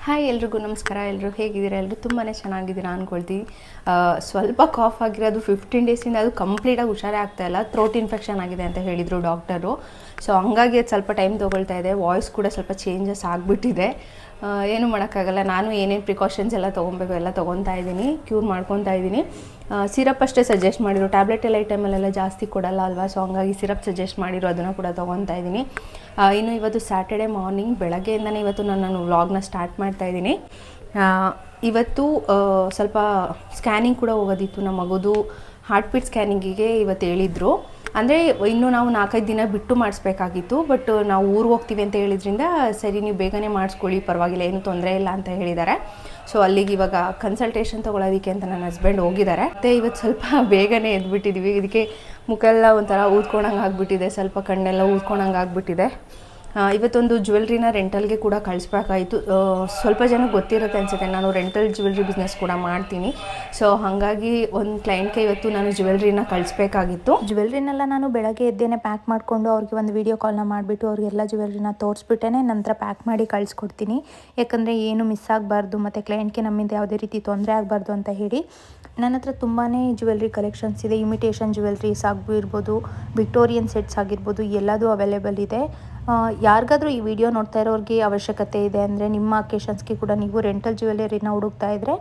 Hi ಎಲ್ರಿಗೂ ನಮಸ್ಕಾರ. ಎಲ್ಲರೂ ಹೇಗಿದ್ದೀರಾ? ಎಲ್ಲರೂ ತುಂಬಾ ಚೆನ್ನಾಗಿದ್ದೀರಾ ಅಂದ್ಕೊಳ್ತೀನಿ. ಸ್ವಲ್ಪ ಕಾಫ್ ಆಗಿರೋದು 15 ಡೇಸಿಂದ, ಅದು ಕಂಪ್ಲೀಟಾಗಿ ಹುಷಾರೇ ಆಗ್ತಾಯಿಲ್ಲ. ಥ್ರೋಟ್ ಇನ್ಫೆಕ್ಷನ್ ಆಗಿದೆ ಅಂತ ಹೇಳಿದರು ಡಾಕ್ಟರು. ಸೊ ಹಂಗಾಗಿ ಅದು ಸ್ವಲ್ಪ ಟೈಮ್ ತೊಗೊಳ್ತಾ ಇದೆ. ವಾಯ್ಸ್ ಕೂಡ ಸ್ವಲ್ಪ ಚೇಂಜಸ್ ಆಗಿಬಿಟ್ಟಿದೆ. ಏನು ಮಾಡೋಕ್ಕಾಗಲ್ಲ. ನಾನು ಏನೇನು ಪ್ರಿಕಾಷನ್ಸ್ ಎಲ್ಲ ತೊಗೊಬೇಕು ಎಲ್ಲ ತೊಗೊತಾ ಇದ್ದೀನಿ, ಕ್ಯೂರ್ ಮಾಡ್ಕೊತಾ ಇದ್ದೀನಿ. ಸಿರಪ್ ಅಷ್ಟೇ ಸಜೆಸ್ಟ್ ಮಾಡಿದ್ರು. ಟ್ಯಾಬ್ಲೆಟ್ ಎಲ್ಲ ಈ ಟೈಮಲ್ಲೆಲ್ಲ ಜಾಸ್ತಿ ಕೊಡಲ್ಲ ಅಲ್ವಾ, ಸೊ ಹಂಗಾಗಿ ಸಿರಪ್ ಸಜೆಸ್ಟ್ ಮಾಡಿದ್ರು, ಅದನ್ನು ಕೂಡ ತೊಗೊತಾ ಇದ್ದೀನಿ. ಇನ್ನು ಇವತ್ತು ಸ್ಯಾಟರ್ಡೆ ಮಾರ್ನಿಂಗ್ ಬೆಳಗ್ಗೆಯಿಂದನೇ ಇವತ್ತು ನಾನು ವ್ಲಾಗ್ನ ಸ್ಟಾರ್ಟ್ ಮಾಡ್ತಾಯಿದ್ದೀನಿ. ಇವತ್ತು ಸ್ವಲ್ಪ ಸ್ಕ್ಯಾನಿಂಗ್ ಕೂಡ ಹೋಗೋದಿತ್ತು. ನಮ್ಮ ಮಗುದು ಹಾರ್ಟ್ ಬೀಟ್ ಸ್ಕ್ಯಾನಿಂಗಿಗೆ ಇವತ್ತು ಹೇಳಿದರು. ಅಂದರೆ ಇನ್ನೂ ನಾವು 4-5 ದಿನ ಬಿಟ್ಟು ಮಾಡಿಸ್ಬೇಕಾಗಿತ್ತು, ಬಟ್ ನಾವು ಊರಿಗೆ ಹೋಗ್ತೀವಿ ಅಂತ ಹೇಳಿದ್ರಿಂದ ಸರಿ ನೀವು ಬೇಗನೆ ಮಾಡಿಸ್ಕೊಳ್ಳಿ, ಪರವಾಗಿಲ್ಲ, ಏನೂ ತೊಂದರೆ ಇಲ್ಲ ಅಂತ ಹೇಳಿದ್ದಾರೆ. ಸೊ ಅಲ್ಲಿಗೆ ಇವಾಗ ಕನ್ಸಲ್ಟೇಷನ್ ತೊಗೊಳೋದಕ್ಕೆ ಅಂತ ನನ್ನ ಹಸ್ಬೆಂಡ್ ಹೋಗಿದ್ದಾರೆ. ಮತ್ತು ಇವತ್ತು ಸ್ವಲ್ಪ ಬೇಗನೆ ಎದ್ಬಿಟ್ಟಿದ್ದೀವಿ. ಇದಕ್ಕೆ ಮುಖ ಎಲ್ಲ ಒಂಥರ ಊದ್ಕೊಂಡಂಗೆ ಆಗಿಬಿಟ್ಟಿದೆ, ಸ್ವಲ್ಪ ಕಣ್ಣೆಲ್ಲ ಊದ್ಕೊಂಡಂಗೆ ಆಗಿಬಿಟ್ಟಿದೆ. ಇವತ್ತೊಂದು ಜ್ಯುವೆಲ್ರಿನ ರೆಂಟಲ್ಗೆ ಕೂಡ ಕಳಿಸ್ಬೇಕಾಯಿತು. ಸ್ವಲ್ಪ ಜನಕ್ಕೆ ಗೊತ್ತಿರುತ್ತೆ ಅನಿಸುತ್ತೆ, ನಾನು ರೆಂಟಲ್ ಜ್ಯುವೆಲ್ರಿ ಬಿಸ್ನೆಸ್ ಕೂಡ ಮಾಡ್ತೀನಿ. ಸೊ ಹಾಗಾಗಿ ಒಂದು ಕ್ಲೈಂಟ್ಗೆ ಇವತ್ತು ನಾನು ಜ್ಯುವೆಲ್ರಿನ ಕಳಿಸ್ಬೇಕಾಗಿತ್ತು. ಜ್ಯುವೆಲ್ರಿನೆಲ್ಲ ನಾನು ಬೆಳಗ್ಗೆ ಎದ್ದೇನೆ ಪ್ಯಾಕ್ ಮಾಡಿಕೊಂಡು ಅವ್ರಿಗೆ ಒಂದು ವೀಡಿಯೋ ಕಾಲ್ನ ಮಾಡಿಬಿಟ್ಟು ಅವ್ರಿಗೆಲ್ಲ ಜ್ಯುವೆಲ್ರಿನ ತೋರಿಸ್ಬಿಟ್ಟೇ ನಂತರ ಪ್ಯಾಕ್ ಮಾಡಿ ಕಳಿಸ್ಕೊಡ್ತೀನಿ. ಯಾಕಂದರೆ ಏನು ಮಿಸ್ ಆಗಬಾರ್ದು ಮತ್ತು ಕ್ಲೈಂಟ್ಗೆ ನಮ್ಮಿಂದ ಯಾವುದೇ ರೀತಿ ತೊಂದರೆ ಆಗಬಾರ್ದು ಅಂತ ಹೇಳಿ. ನನ್ನ ಹತ್ರ ತುಂಬಾ ಜ್ಯುವೆಲ್ರಿ ಕಲೆಕ್ಷನ್ಸ್ ಇದೆ. ಇಮಿಟೇಷನ್ ಜ್ಯುವೆಲ್ರೀಸ್ ಆಗಿರ್ಬೋದು, ವಿಕ್ಟೋರಿಯನ್ ಸೆಟ್ಸ್ ಆಗಿರ್ಬೋದು, ಎಲ್ಲದೂ ಅವೈಲೇಬಲ್ ಇದೆ. ಯಾರಿಗಾದರೂ ಈ ವಿಡಿಯೋ ನೋಡ್ತಾ ಇರೋರಿಗೆ ಅವಶ್ಯಕತೆ ಇದೆ ಅಂದರೆ, ನಿಮ್ಮ ಅಕೇಶನ್ಸ್ಗೆ ಕೂಡ ನೀವು ರೆಂಟಲ್ ಜ್ಯುವೆಲರಿನ ಹುಡುಕ್ತಾ ಇದ್ದರೆ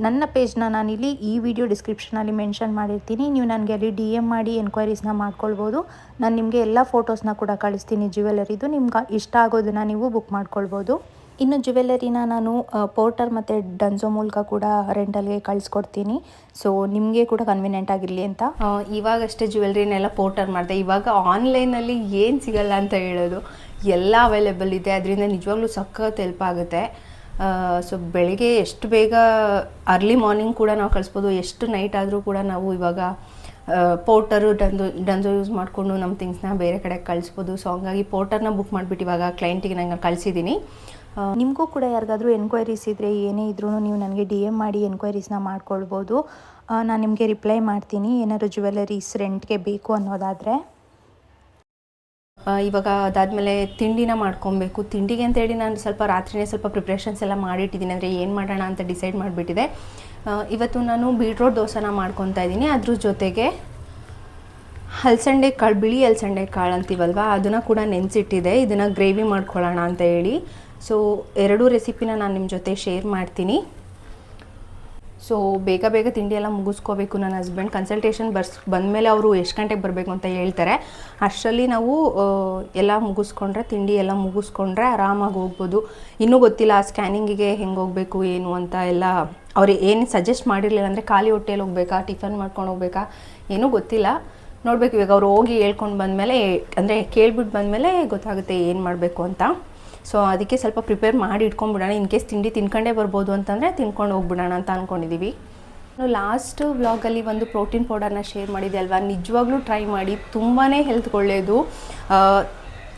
ನನ್ನ ಪೇಜ್ನ ನಾನಿಲ್ಲಿ ಈ ವಿಡಿಯೋ ಡಿಸ್ಕ್ರಿಪ್ಷನಲ್ಲಿ ಮೆನ್ಷನ್ ಮಾಡಿರ್ತೀನಿ. ನೀವು ನನಗೆ ಅಲ್ಲಿ DM ಮಾಡಿ ಎನ್ಕ್ವೈರೀಸ್ನ ಮಾಡ್ಕೊಳ್ಬೋದು. ನಾನು ನಿಮಗೆ ಎಲ್ಲ ಫೋಟೋಸ್ನ ಕೂಡ ಕಳಿಸ್ತೀನಿ ಜ್ಯುವೆಲರಿದು. ನಿಮ್ಗೆ ಇಷ್ಟ ಆಗೋದನ್ನು ನೀವು ಬುಕ್ ಮಾಡ್ಕೊಳ್ಬೋದು. ಇನ್ನು ಜ್ಯುವೆಲರಿನ ನಾನು ಪೋರ್ಟರ್ ಮತ್ತು ಡನ್ಸೋ ಮೂಲಕ ಕೂಡ ರೆಂಟಲ್ಗೆ ಕಳಿಸ್ಕೊಡ್ತೀನಿ. ಸೊ ನಿಮಗೆ ಕೂಡ ಕನ್ವಿನಿಯೆಂಟ್ ಆಗಿರಲಿ ಅಂತ ಇವಾಗಷ್ಟೇ ಜ್ಯುವೆಲ್ರಿನೆಲ್ಲ ಪೋರ್ಟರ್ ಮಾಡಿದೆ. ಇವಾಗ ಆನ್ಲೈನಲ್ಲಿ ಏನು ಸಿಗಲ್ಲ ಅಂತ ಹೇಳೋದು, ಎಲ್ಲ ಅವೈಲೇಬಲ್ ಇದೆ. ಅದರಿಂದ ನಿಜವಾಗ್ಲೂ ಸಖತ್ ಹೆಲ್ಪ್ ಆಗುತ್ತೆ. ಸೊ ಬೆಳಗ್ಗೆ ಎಷ್ಟು ಬೇಗ ಅರ್ಲಿ ಮಾರ್ನಿಂಗ್ ಕೂಡ ನಾವು ಕಳಿಸ್ಬೋದು, ಎಷ್ಟು ನೈಟ್ ಆದರೂ ಕೂಡ ನಾವು ಇವಾಗ ಪೋರ್ಟರು ಡನ್ಸೋ ಯೂಸ್ ಮಾಡಿಕೊಂಡು ನಮ್ಮ ಥಿಂಗ್ಸ್ನ ಬೇರೆ ಕಡೆ ಕಳಿಸ್ಬೋದು. ಸೊ ಹಂಗಾಗಿ ಪೋರ್ಟರ್ನ ಬುಕ್ ಮಾಡಿಬಿಟ್ಟು ಇವಾಗ ಕ್ಲೈಂಟಿಗೆ ನಂಗೆ ಕಳಿಸಿದ್ದೀನಿ. ನಿಮಗೂ ಕೂಡ ಯಾರಿಗಾದರೂ ಎನ್ಕ್ವೈರೀಸ್ ಇದ್ದರೆ, ಏನೇ ಇದ್ರೂ ನೀವು ನನಗೆ DM ಮಾಡಿ ಎನ್ಕ್ವೈರೀಸ್ನ ಮಾಡ್ಕೊಳ್ಬೋದು. ನಾನು ನಿಮಗೆ ರಿಪ್ಲೈ ಮಾಡ್ತೀನಿ, ಏನಾದರೂ ಜ್ಯುವೆಲರೀಸ್ ರೆಂಟ್ಗೆ ಬೇಕು ಅನ್ನೋದಾದರೆ. ಇವಾಗ ಅದಾದಮೇಲೆ ತಿಂಡಿನ ಮಾಡ್ಕೊಬೇಕು. ತಿಂಡಿಗೆ ಅಂತೇಳಿ ನಾನು ಸ್ವಲ್ಪ ರಾತ್ರಿನೇ ಸ್ವಲ್ಪ ಪ್ರಿಪ್ರೇಷನ್ಸ್ ಎಲ್ಲ ಮಾಡಿಟ್ಟಿದ್ದೀನಿ. ಅಂದರೆ ಏನು ಮಾಡೋಣ ಅಂತ ಡಿಸೈಡ್ ಮಾಡಿಬಿಟ್ಟಿದೆ. ಇವತ್ತು ನಾನು ಬೀಟ್ರೋಟ್ ದೋಸೆನ ಮಾಡ್ಕೊತಾ ಇದ್ದೀನಿ. ಅದ್ರ ಜೊತೆಗೆ ಹಲಸಂಡೆ ಕಾಳು, ಬಿಳಿ ಹಲಸಂಡೆ ಕಾಳು ಅಂತೀವಲ್ವ, ಅದನ್ನು ಕೂಡ ನೆನೆಸಿಟ್ಟಿದೆ. ಇದನ್ನು ಗ್ರೇವಿ ಮಾಡ್ಕೊಳ್ಳೋಣ ಅಂತ ಹೇಳಿ. ಸೊ ಎರಡೂ ರೆಸಿಪಿನ ನಾನು ನಿಮ್ಮ ಜೊತೆ ಶೇರ್ ಮಾಡ್ತೀನಿ. ಸೊ ಬೇಗ ಬೇಗ ತಿಂಡಿ ಎಲ್ಲ ಮುಗಿಸ್ಕೋಬೇಕು. ನನ್ನ ಹಸ್ಬೆಂಡ್ ಕನ್ಸಲ್ಟೇಷನ್ ಬಂದಮೇಲೆ ಅವರು ಎಷ್ಟು ಗಂಟೆಗೆ ಬರಬೇಕು ಅಂತ ಹೇಳ್ತಾರೆ. ಅಷ್ಟರಲ್ಲಿ ನಾವು ಎಲ್ಲ ಮುಗಿಸ್ಕೊಂಡ್ರೆ, ತಿಂಡಿ ಎಲ್ಲ ಮುಗಿಸ್ಕೊಂಡ್ರೆ ಆರಾಮಾಗಿ ಹೋಗ್ಬೋದು. ಇನ್ನೂ ಗೊತ್ತಿಲ್ಲ ಸ್ಕ್ಯಾನಿಂಗಿಗೆ ಹೆಂಗೆ ಹೋಗಬೇಕು ಏನು ಅಂತ ಎಲ್ಲ. ಅವ್ರು ಏನು ಸಜೆಸ್ಟ್ ಮಾಡಿರಲಿಲ್ಲ, ಅಂದರೆ ಖಾಲಿ ಹೊಟ್ಟೆಯಲ್ಲಿ ಹೋಗ್ಬೇಕಾ, ಟಿಫನ್ ಮಾಡ್ಕೊಂಡು ಹೋಗ್ಬೇಕಾ, ಏನೂ ಗೊತ್ತಿಲ್ಲ. ನೋಡಬೇಕು ಇವಾಗ ಅವ್ರು ಹೋಗಿ ಹೇಳ್ಕೊಂಡು ಬಂದಮೇಲೆ, ಅಂದರೆ ಕೇಳ್ಬಿಟ್ಟು ಬಂದಮೇಲೆ ಗೊತ್ತಾಗುತ್ತೆ ಏನು ಮಾಡಬೇಕು ಅಂತ. ಸೊ ಅದಕ್ಕೆ ಸ್ವಲ್ಪ ಪ್ರಿಪೇರ್ ಮಾಡಿ ಇಟ್ಕೊಂಡ್ಬಿಡೋಣ. ಇನ್ ಕೇಸ್ ತಿಂಡಿ ತಿನ್ಕೊಂಡೇ ಬರ್ಬೋದು ಅಂತಂದರೆ ತಿನ್ಕೊಂಡು ಹೋಗ್ಬಿಡೋಣ ಅಂತ ಅಂದ್ಕೊಂಡಿದ್ದೀವಿ. ನಾವು ಲಾಸ್ಟ್ ವ್ಲಾಗಲ್ಲಿ ಒಂದು ಪ್ರೋಟೀನ್ ಪೌಡರ್ನ ಶೇರ್ ಮಾಡಿದೆ ಅಲ್ವಾ, ನಿಜವಾಗ್ಲೂ ಟ್ರೈ ಮಾಡಿ, ತುಂಬಾ ಹೆಲ್ತ್ಗೆ ಒಳ್ಳೆಯದು.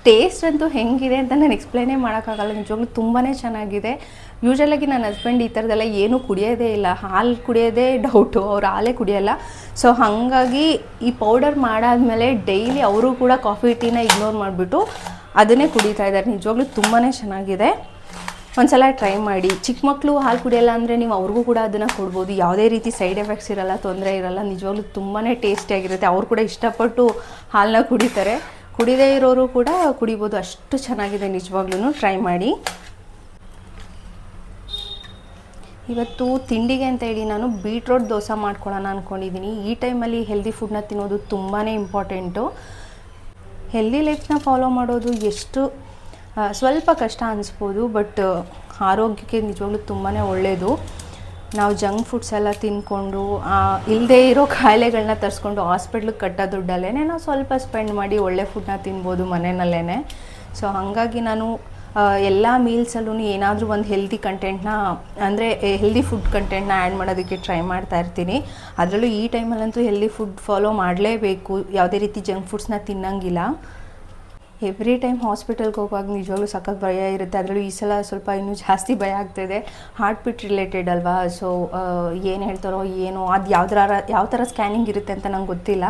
ಟೇಸ್ಟ್ ಅಂತೂ ಹೆಂಗಿದೆ ಅಂತ ನಾನು ಎಕ್ಸ್ಪ್ಲೈನೇ ಮಾಡೋಕ್ಕಾಗಲ್ಲ. ನಿಜವಾಗ್ಲೂ ತುಂಬಾ ಚೆನ್ನಾಗಿದೆ. ಯೂಶ್ವಲಾಗಿ ನನ್ನ ಹಸ್ಬೆಂಡ್ ಈ ಥರದ್ದೆಲ್ಲ ಏನೂ ಕುಡಿಯೋದೇ ಇಲ್ಲ, ಹಾಲು ಕುಡಿಯೋದೇ ಡೌಟು, ಅವ್ರು ಹಾಲೇ ಕುಡಿಯೋಲ್ಲ. ಸೊ ಹಾಗಾಗಿ ಈ ಪೌಡರ್ ಮಾಡಾದಮೇಲೆ ಡೈಲಿ ಅವರು ಕೂಡ ಕಾಫಿ ಟೀನ ಇಗ್ನೋರ್ ಮಾಡಿಬಿಟ್ಟು ಅದನ್ನೇ ಕುಡಿತಾ ಇದ್ದಾರೆ. ನಿಜವಾಗ್ಲೂ ತುಂಬಾ ಚೆನ್ನಾಗಿದೆ. ಒಂದ್ಸಲ ಟ್ರೈ ಮಾಡಿ. ಚಿಕ್ಕ ಮಕ್ಕಳು ಹಾಲು ಕುಡಿಯೋಲ್ಲ ಅಂದರೆ ನೀವು ಅವ್ರಿಗೂ ಕೂಡ ಅದನ್ನು ಕೊಡ್ಬೋದು. ಯಾವುದೇ ರೀತಿ ಸೈಡ್ ಎಫೆಕ್ಟ್ಸ್ ಇರೋಲ್ಲ, ತೊಂದರೆ ಇರೋಲ್ಲ. ನಿಜವಾಗ್ಲೂ ತುಂಬಾ ಟೇಸ್ಟಿಯಾಗಿರುತ್ತೆ. ಅವ್ರು ಕೂಡ ಇಷ್ಟಪಟ್ಟು ಹಾಲನ್ನ ಕುಡಿತಾರೆ. ಕುಡಿದೇ ಇರೋರು ಕೂಡ ಕುಡಿಬೋದು, ಅಷ್ಟು ಚೆನ್ನಾಗಿದೆ. ನಿಜವಾಗ್ಲೂ ಟ್ರೈ ಮಾಡಿ. ಇವತ್ತು ತಿಂಡಿಗೆ ಅಂತ ಹೇಳಿ ನಾನು ಬೀಟ್ರೋಟ್ ದೋಸೆ ಮಾಡ್ಕೊಳ್ಳೋಣ ಅಂದ್ಕೊಂಡಿದ್ದೀನಿ. ಈ ಟೈಮಲ್ಲಿ ಹೆಲ್ದಿ ಫುಡ್ನ ತಿನ್ನೋದು ತುಂಬಾ ಇಂಪಾರ್ಟೆಂಟು. ಹೆಲ್ದಿ ಲೈಫ್ನ ಫಾಲೋ ಮಾಡೋದು ಎಷ್ಟು ಸ್ವಲ್ಪ ಕಷ್ಟ ಅನಿಸ್ಬೋದು, ಬಟ್ ಆರೋಗ್ಯಕ್ಕೆ ನಿಜವಾಗ್ಲೂ ತುಂಬಾ ಒಳ್ಳೆಯದು. ನಾವು ಜಂಕ್ ಫುಡ್ಸ್ ಎಲ್ಲ ತಿಂದ್ಕೊಂಡು ಇಲ್ಲದೇ ಇರೋ ಕಾಯಿಲೆಗಳನ್ನ ತರಿಸ್ಕೊಂಡು ಹಾಸ್ಪಿಟ್ಲಿಗೆ ಕಟ್ಟೋ ದುಡ್ಡಲ್ಲೇ ನಾವು ಸ್ವಲ್ಪ ಸ್ಪೆಂಡ್ ಮಾಡಿ ಒಳ್ಳೆ ಫುಡ್ನ ತಿನ್ಬೋದು ಮನೆಯಲ್ಲೇ. ಸೊ ಹಾಗಾಗಿ ನಾನು ಎಲ್ಲ ಮೀಲ್ಸಲ್ಲೂ ಏನಾದರೂ ಒಂದು ಹೆಲ್ದಿ ಕಂಟೆಂಟ್ನ, ಅಂದರೆ ಹೆಲ್ದಿ ಫುಡ್ ಕಂಟೆಂಟ್ನ ಆ್ಯಡ್ ಮಾಡೋದಕ್ಕೆ ಟ್ರೈ ಮಾಡ್ತಾ ಇರ್ತೀನಿ. ಅದರಲ್ಲೂ ಈ ಟೈಮಲ್ಲಂತೂ ಹೆಲ್ದಿ ಫುಡ್ ಫಾಲೋ ಮಾಡಲೇಬೇಕು. ಯಾವುದೇ ರೀತಿ ಜಂಕ್ ಫುಡ್ಸ್ನ ತಿನ್ನೋಂಗಿಲ್ಲ. ಎವ್ರಿ ಟೈಮ್ ಹಾಸ್ಪಿಟಲ್ಗೆ ಹೋಗುವಾಗ ನಿಜವಾಗ್ಲೂ ಸಖತ್ ಭಯ ಇರುತ್ತೆ. ಅದರಲ್ಲೂ ಈ ಸಲ ಸ್ವಲ್ಪ ಇನ್ನೂ ಜಾಸ್ತಿ ಭಯ ಆಗ್ತಾಯಿದೆ. ಹಾರ್ಟ್ ಬೀಟ್ ರಿಲೇಟೆಡ್ ಅಲ್ವಾ, ಸೊ ಏನು ಹೇಳ್ತಾರೋ ಏನೋ, ಅದು ಯಾವ ಥರ ಸ್ಕ್ಯಾನಿಂಗ್ ಇರುತ್ತೆ ಅಂತ ನಂಗೆ ಗೊತ್ತಿಲ್ಲ.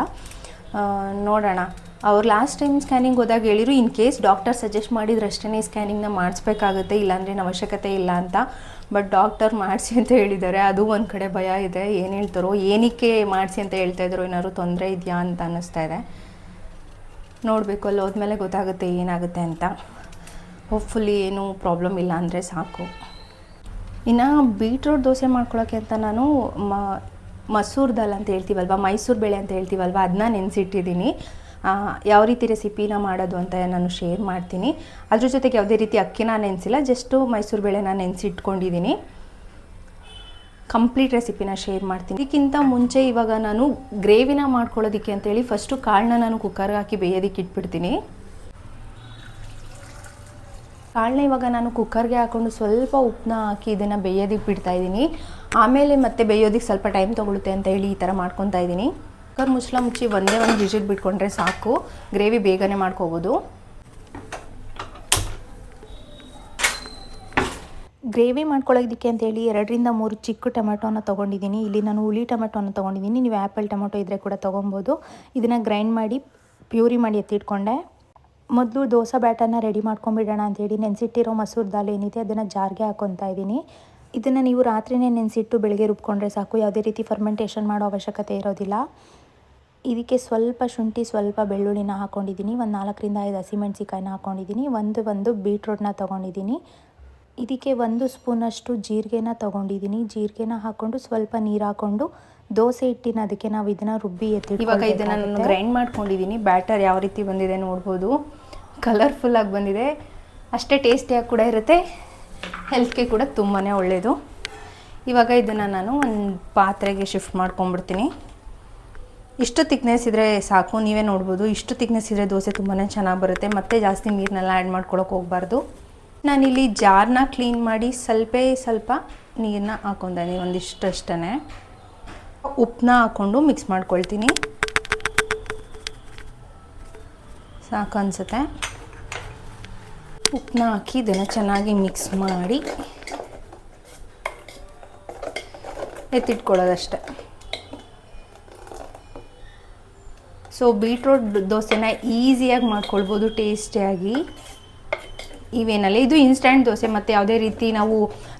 ನೋಡೋಣ. ಅವ್ರು ಲಾಸ್ಟ್ ಟೈಮ್ ಸ್ಕ್ಯಾನಿಂಗ್ ಹೋದಾಗ ಹೇಳಿರು ಇನ್ ಕೇಸ್ ಡಾಕ್ಟರ್ ಸಜೆಸ್ಟ್ ಮಾಡಿದ್ರಷ್ಟೇ ಸ್ಕ್ಯಾನಿಂಗ್ನ ಮಾಡಿಸ್ಬೇಕಾಗುತ್ತೆ, ಇಲ್ಲಾಂದರೆ ಅವಶ್ಯಕತೆ ಇಲ್ಲ ಅಂತ. ಬಟ್ ಡಾಕ್ಟರ್ ಮಾಡಿಸಿ ಅಂತ ಹೇಳಿದ್ದಾರೆ. ಅದು ಒಂದು ಕಡೆ ಭಯ ಇದೆ, ಏನು ಹೇಳ್ತಾರೋ, ಏನಕ್ಕೆ ಮಾಡಿಸಿ ಅಂತ ಹೇಳ್ತಾಯಿದ್ರು, ಏನಾದ್ರು ತೊಂದರೆ ಇದೆಯಾ ಅಂತ ಅನ್ನಿಸ್ತಾ ಇದೆ. ನೋಡಬೇಕು, ಅಲ್ಲಿ ಹೋದ್ಮೇಲೆ ಗೊತ್ತಾಗುತ್ತೆ ಏನಾಗುತ್ತೆ ಅಂತ. ಹೋಪ್ಫುಲಿ ಏನೂ ಪ್ರಾಬ್ಲಮ್ ಇಲ್ಲ ಅಂದರೆ ಸಾಕು. ಇನ್ನು ಬೀಟ್ರೋಟ್ ದೋಸೆ ಮಾಡ್ಕೊಳ್ಳೋಕ್ಕೆ ಅಂತ ನಾನು ಮಸೂರ್ ದಾಲ್ ಅಂತ ಹೇಳ್ತೀವಲ್ವ, ಮೈಸೂರು ಬೇಳೆ ಅಂತ ಹೇಳ್ತೀವಲ್ವ, ಅದನ್ನ ನೆನೆಸಿಟ್ಟಿದ್ದೀನಿ. ಯಾವ ರೀತಿ ರೆಸಿಪಿನ ಮಾಡೋದು ಅಂತ ನಾನು ಶೇರ್ ಮಾಡ್ತೀನಿ. ಅದ್ರ ಜೊತೆಗೆ ಯಾವುದೇ ರೀತಿ ಅಕ್ಕಿನ ನೆನೆಸಿಲ್ಲ, ಜಸ್ಟು ಮೈಸೂರು ಬೇಳೆನ ನೆನೆಸಿಟ್ಕೊಂಡಿದ್ದೀನಿ. ಕಂಪ್ಲೀಟ್ ರೆಸಿಪಿನ ಶೇರ್ ಮಾಡ್ತೀನಿ. ಇದಕ್ಕಿಂತ ಮುಂಚೆ ಇವಾಗ ನಾನು ಗ್ರೇವಿನ ಮಾಡ್ಕೊಳ್ಳೋದಕ್ಕೆ ಅಂತೇಳಿ ಫಸ್ಟು ಕಾಳನ್ನ ನಾನು ಕುಕ್ಕರ್ಗೆ ಹಾಕಿ ಬೇಯೋದಕ್ಕೆ ಇಟ್ಬಿಡ್ತೀನಿ. ಕಾಳನ್ನ ಇವಾಗ ನಾನು ಕುಕ್ಕರ್ಗೆ ಹಾಕ್ಕೊಂಡು ಸ್ವಲ್ಪ ಉಪ್ಪನ್ನ ಹಾಕಿ ಇದನ್ನು ಬೇಯೋದಕ್ಕೆ ಬಿಡ್ತಾಯಿದ್ದೀನಿ. ಆಮೇಲೆ ಮತ್ತೆ ಬೇಯೋದಕ್ಕೆ ಸ್ವಲ್ಪ ಟೈಮ್ ತೊಗೊಳುತ್ತೆ ಅಂತ ಹೇಳಿ ಈ ಥರ ಮಾಡ್ಕೊತಾ ಇದ್ದೀನಿ. ಕುಕ್ಕರ್ ಮುಚ್ಚಿ ಒಂದೇ ಒಂದು ವಿಜಿಲ್ ಬಿಟ್ಕೊಂಡ್ರೆ ಸಾಕು, ಗ್ರೇವಿ ಬೇಗನೆ ಮಾಡ್ಕೋಬೋದು. ಗ್ರೇವಿ ಮಾಡ್ಕೊಳ್ಳೋದಕ್ಕೆ ಅಂತೇಳಿ 2ರಿಂದ 3 ಚಿಕ್ಕ ಟೊಮೆಟೊನ ತೊಗೊಂಡಿದ್ದೀನಿ. ಇಲ್ಲಿ ನಾನು ಹುಳಿ ಟೊಮೆಟೊನ ತೊಗೊಂಡಿದ್ದೀನಿ, ನೀವು ಆ್ಯಪಲ್ ಟೊಮೆಟೊ ಇದ್ದರೆ ಕೂಡ ತೊಗೊಬೋದು. ಇದನ್ನು ಗ್ರೈಂಡ್ ಮಾಡಿ ಪ್ಯೂರಿ ಮಾಡಿ ಎತ್ತಿಟ್ಕೊಂಡೆ. ಮೊದಲು ದೋಸೆ ಬ್ಯಾಟರ್ನ ರೆಡಿ ಮಾಡ್ಕೊಂಬಿಡೋಣ ಅಂತೇಳಿ ನೆನೆಸಿಟ್ಟಿರೋ ಮಸೂರ್ ದಾಲ್ ಏನಿದೆ ಅದನ್ನು ಜಾರ್ಗೆ ಹಾಕ್ಕೊತಾ ಇದ್ದೀನಿ. ಇದನ್ನು ನೀವು ರಾತ್ರಿನೇ ನೆನೆಸಿಟ್ಟು ಬೆಳಗ್ಗೆ ರುಬ್ಕೊಂಡ್ರೆ ಸಾಕು, ಯಾವುದೇ ರೀತಿ ಫರ್ಮೆಂಟೇಷನ್ ಮಾಡೋ ಅವಶ್ಯಕತೆ ಇರೋದಿಲ್ಲ. ಇದಕ್ಕೆ ಸ್ವಲ್ಪ ಶುಂಠಿ, ಸ್ವಲ್ಪ ಬೆಳ್ಳುಳ್ಳಿನ ಹಾಕ್ಕೊಂಡಿದ್ದೀನಿ, ಒಂದು 4ರಿಂದ 5 ಹಸಿಮೆಣ್ಸಿಕಾಯಿನ ಹಾಕ್ಕೊಂಡಿದ್ದೀನಿ, ಒಂದು ಬೀಟ್ರೋಟ್ನ ತೊಗೊಂಡಿದ್ದೀನಿ. ಇದಕ್ಕೆ 1 ಸ್ಪೂನಷ್ಟು ಜೀರಿಗೆನ ತೊಗೊಂಡಿದ್ದೀನಿ. ಜೀರಿಗೆನ ಹಾಕ್ಕೊಂಡು ಸ್ವಲ್ಪ ನೀರು ಹಾಕ್ಕೊಂಡು ದೋಸೆ ಹಿಟ್ಟಿನ ಅದಕ್ಕೆ ನಾವು ಇದನ್ನು ರುಬ್ಬಿ ಇವಾಗ ಇದನ್ನು ನಾನು ಗ್ರೈಂಡ್ ಮಾಡ್ಕೊಂಡಿದ್ದೀನಿ. ಬ್ಯಾಟರ್ ಯಾವ ರೀತಿ ಬಂದಿದೆ ನೋಡ್ಬೋದು, ಕಲರ್ಫುಲ್ಲಾಗಿ ಬಂದಿದೆ. ಅಷ್ಟೇ ಟೇಸ್ಟಿಯಾಗಿ ಕೂಡ ಇರುತ್ತೆ, ಹೆಲ್ತ್ಗೆ ಕೂಡ ತುಂಬಾ ಒಳ್ಳೆಯದು. ಇವಾಗ ಇದನ್ನು ನಾನು ಒಂದು ಪಾತ್ರೆಗೆ ಶಿಫ್ಟ್ ಮಾಡ್ಕೊಂಡ್ಬಿಡ್ತೀನಿ. ಇಷ್ಟು ತಿಕ್ನೆಸ್ ಇದ್ದರೆ ಸಾಕು, ನೀವೇ ನೋಡ್ಬೋದು. ಇಷ್ಟು ತಿಕ್ನೆಸ್ ಇದ್ದರೆ ದೋಸೆ ತುಂಬಾ ಚೆನ್ನಾಗಿ ಬರುತ್ತೆ. ಮತ್ತೆ ಜಾಸ್ತಿ ನೀರನ್ನೆಲ್ಲ ಆ್ಯಡ್ ಮಾಡ್ಕೊಳಕ್ಕೆ ಹೋಗಬಾರ್ದು. ನಾನಿಲ್ಲಿ ಜಾರ್ನ ಕ್ಲೀನ್ ಮಾಡಿ ಸ್ವಲ್ಪ ನೀರನ್ನ ಹಾಕ್ಕೊಂತೀನಿ, ಒಂದಿಷ್ಟು ಅಷ್ಟೇ. ಉಪ್ಪನ್ನ ಹಾಕ್ಕೊಂಡು ಮಿಕ್ಸ್ ಮಾಡ್ಕೊಳ್ತೀನಿ, ಸಾಕು ಅನಿಸುತ್ತೆ. ಉಪ್ಪನ್ನ ಹಾಕಿ ಇದನ್ನು ಚೆನ್ನಾಗಿ ಮಿಕ್ಸ್ ಮಾಡಿ ಎತ್ತಿಟ್ಕೊಳ್ಳೋದಷ್ಟೆ. ಸೊ ಬೀಟ್ರೋಟ್ ದೋಸೆನ ಈಸಿಯಾಗಿ ಮಾಡ್ಕೊಳ್ಬೋದು, ಟೇಸ್ಟಿಯಾಗಿ. ಇವೇನಲ್ಲ, ಇದು ಇನ್ಸ್ಟಂಟ್ ದೋಸೆ, ಮತ್ತು ಯಾವುದೇ ರೀತಿ ನಾವು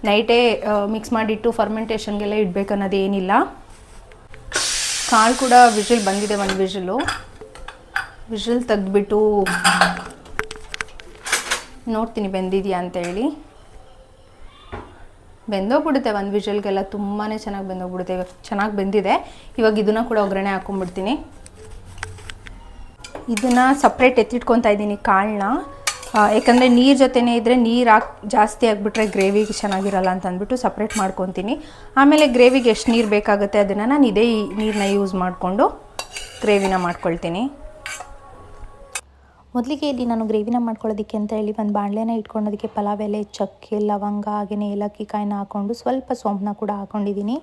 ನೈಟೇ ಮಿಕ್ಸ್ ಮಾಡಿಟ್ಟು ಫರ್ಮೆಂಟೇಷನ್ಗೆಲ್ಲ ಇಡಬೇಕನ್ನೋದು ಏನಿಲ್ಲ. ಕಾಳು ಕೂಡ ವಿಷಲ್ ಬಂದಿದೆ, ಒಂದು ವಿಷಲ್ ತೆಗೆದ್ಬಿಟ್ಟು ನೋಡ್ತೀನಿ ಬೆಂದಿದೆಯಾ ಅಂತೇಳಿ. ಬೆಂದೋಗ್ಬಿಡುತ್ತೆ ಒಂದು ವಿಷಲ್ಗೆಲ್ಲ, ತುಂಬಾ ಚೆನ್ನಾಗಿ ಬೆಂದೋಗ್ಬಿಡುತ್ತೆ. ಇವಾಗ ಚೆನ್ನಾಗಿ ಬೆಂದಿದೆ. ಇವಾಗ ಇದನ್ನು ಕೂಡ ಒಗ್ಗರಣೆ ಹಾಕ್ಕೊಂಡ್ಬಿಡ್ತೀನಿ. ಇದನ್ನು ಸಪ್ರೇಟ್ ಎತ್ತಿಟ್ಕೊತಾ ಇದ್ದೀನಿ ಕಾಳನ್ನ, ಯಾಕಂದರೆ ನೀರು ಜೊತೆನೇ ಇದ್ದರೆ ನೀರು ಜಾಸ್ತಿ ಆಗಿಬಿಟ್ರೆ ಗ್ರೇವಿಗೆ ಚೆನ್ನಾಗಿರಲ್ಲ ಅಂತ ಅಂದ್ಬಿಟ್ಟು ಸಪ್ರೇಟ್ ಮಾಡ್ಕೊತೀನಿ. ಆಮೇಲೆ ಗ್ರೇವಿಗೆ ಎಷ್ಟು ನೀರು ಬೇಕಾಗುತ್ತೆ ಅದನ್ನು ನಾನು ಇದೇ ನೀರನ್ನ ಯೂಸ್ ಮಾಡಿಕೊಂಡು ಗ್ರೇವಿನ ಮಾಡ್ಕೊಳ್ತೀನಿ. ಮೊದಲಿಗೆ ಇಲ್ಲಿ ನಾನು ಗ್ರೇವಿನ ಮಾಡ್ಕೊಳ್ಳೋದಕ್ಕೆ ಅಂತ ಹೇಳಿ ಒಂದು ಬಾಣಲೆನ ಇಟ್ಕೊಳ್ಳೋದಕ್ಕೆ ಪಲಾವ್ ಎಲೆ, ಚಕ್ಕೆ, ಲವಂಗ, ಹಾಗೆಯೇ ಏಲಕ್ಕಿ ಕಾಯಿನ ಹಾಕ್ಕೊಂಡು ಸ್ವಲ್ಪ ಸೋಂಪನ್ನ ಕೂಡ ಹಾಕ್ಕೊಂಡಿದ್ದೀನಿ.